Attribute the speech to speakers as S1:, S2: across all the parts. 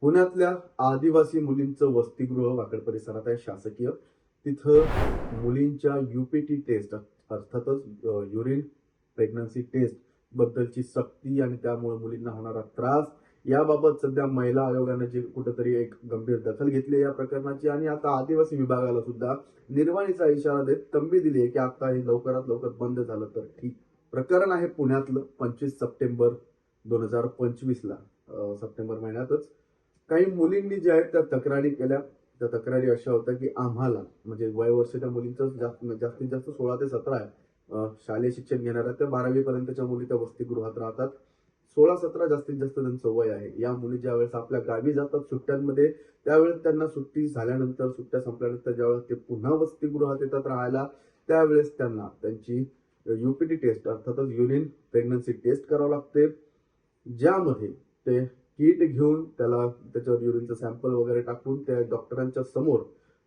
S1: पुण्यातल्या आदिवासी मुलींचं वसतिगृह वाकड परिसरात आहे शासकीय. तिथं मुलींच्या यूपीटी टेस्ट अर्थातच युरिन प्रेग्नन्सी टेस्ट बद्दलची सक्ती आणि त्यामुळे मुलींना होणारा त्रास याबाबत सध्या महिला आयोगाने जे कुठेतरी एक गंभीर दखल घेतली या प्रकरणाची आणि आता आदिवासी विभागाला सुद्धा निर्वाणीचा इशारा देत तंबी दिली आहे की आता हे लवकरात लवकर बंद झालं तर ठीक. प्रकरण आहे पुण्यातलं 25 सप्टेंबर 2025 ला सप्टेंबर महिन्यातच काही मुलींनी जे आहेत त्या तक्रारी केल्या. त्या तक्रारी अशा होत्या की आम्हाला म्हणजे वय वर्ष त्या मुलींचं जास्तीत जास्त 16 ते 17 आहे. शालेय शिक्षण घेणाऱ्या त्या 12वी पर्यंतच्या मुली त्या वसतिगृहात राहतात. 16-17 जास्तीत जास्त त्यांचं वय आहे. या मुली ज्यावेळेस आपल्या गावी जातात सुट्ट्यांमध्ये त्यावेळेस त्यांना सुट्टी झाल्यानंतर सुट्ट्या संपल्यानंतर ज्यावेळेस ते पुन्हा वसतिगृहात येतात राहायला त्यावेळेस त्यांना त्यांची यूपीटी टेस्ट अर्थातच युरिन प्रेग्नन्सी टेस्ट करावं लागते, ज्यामध्ये ते किट घेऊन त्याला त्याच्यावर युरिनचं सॅम्पल वगैरे टाकून त्या डॉक्टरांच्या समोर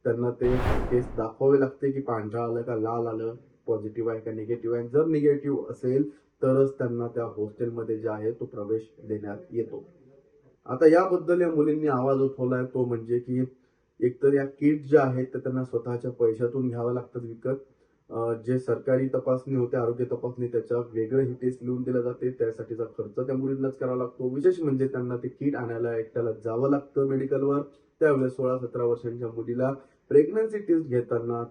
S1: त्यांना ते टेस्ट दाखवावे लागते की पांढरा आलं का लाल आलं, पॉझिटिव्ह आहे का निगेटिव्ह आहे. जर निगेटिव्ह असेल तरच त्यांना त्या हॉस्टेलमध्ये जे आहे तो प्रवेश देण्यात येतो. आता याबद्दल या मुलींनी आवाज उठवलाय तो म्हणजे की एकतर या किट ज्या आहेत त्या त्यांना स्वतःच्या पैशातून घ्याव्या लागतात विकत. जे सरकारी तपासणी होते आरोग्य तपासणी त्याच्या वेगळं ही टेस्ट लिहून दिलं जाते, त्यासाठीचा खर्च त्या मुलींनाच करावा लागतो. विशेष म्हणजे त्यांना ते किट आणायला एकट्याला जावं लागतं मेडिकलवर. त्यावेळेस 16-17 वर्षांच्या मुलीला प्रेग्नन्सी टेस्ट घेताना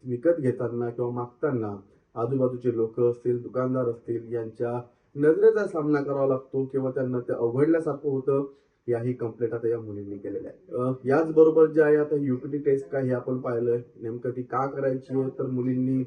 S1: विकत घेताना किंवा मागताना आजूबाजूचे लोक असतील दुकानदार असतील यांच्या नजरेचा सामना करावा लागतो किंवा त्यांना ते अवघडल्यासारखं होतं. याही कंप्लेंट आता या मुलींनी केलेल्या आहे. याचबरोबर जे आहे आता यूपीटी टेस्ट काय हे आपण पाहिलंय नेमकं ती का करायची आहे तर मुलींनी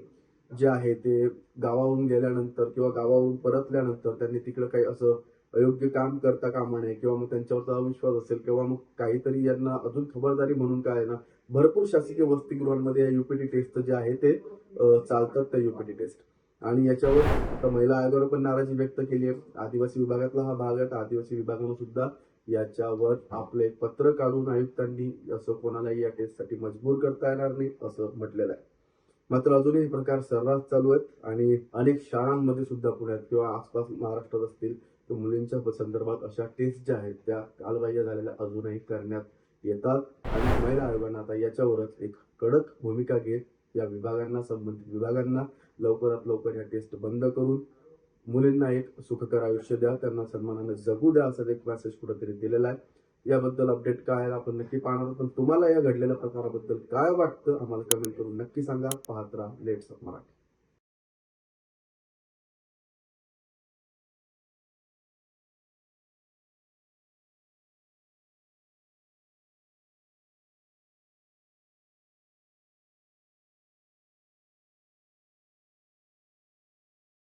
S1: जे आहे ते गावाहून गेल्यानंतर किंवा गावाहून परतल्यानंतर त्यांनी तिकडे काही असं अयोग्य काम करता कामा नये किंवा मग त्यांच्यावरचा अविश्वास असेल किंवा मग काहीतरी यांना अजून खबरदारी म्हणून काय ना भरपूर शासकीय वसतिगृहांमध्ये यूपीटी टेस्ट जे आहे ते चालतात त्या यूपीटी टेस्ट. आणि याच्यावर आता महिला आयोगाने पण नाराजी व्यक्त केली आहे. आदिवासी विभागातला हा भाग आहे. आदिवासी विभागानं सुद्धा याच्यावर आपले पत्र काढून आयुक्तांनी असं कोणालाही या टेस्टसाठी मजबूर करता येणार नाही असं म्हटलेलं आहे. मात्र अजूनही प्रकार सर्रास चालू आहेत आणि अनेक शाळांमध्ये सुद्धा पुण्यात किंवा आसपास महाराष्ट्रात असतील तर मुलींच्या संदर्भात अशा टेस्ट ज्या आहेत त्या कालबाह्य झालेल्या अजूनही करण्यात येतात. आणि महिला आयोगानं आता याच्यावरच एक कडक भूमिका घेत या विभागांना संबंधित विभागांना लवकरात लवकर या टेस्ट बंद करून मुलींना एक सुखकर आयुष्य द्या, त्यांना सन्मानाने जगू द्या असं एक मेसेज कुठेतरी दिलेला आहे. याबद्दल अपडेट काय आहे आपण नक्की पाहणार. पण तुम्हाला या घडलेल्या प्रकाराबद्दल काय वाटतं आम्हाला कमेंट करून नक्की सांगा. पाहत राहा लेट्स मराठी.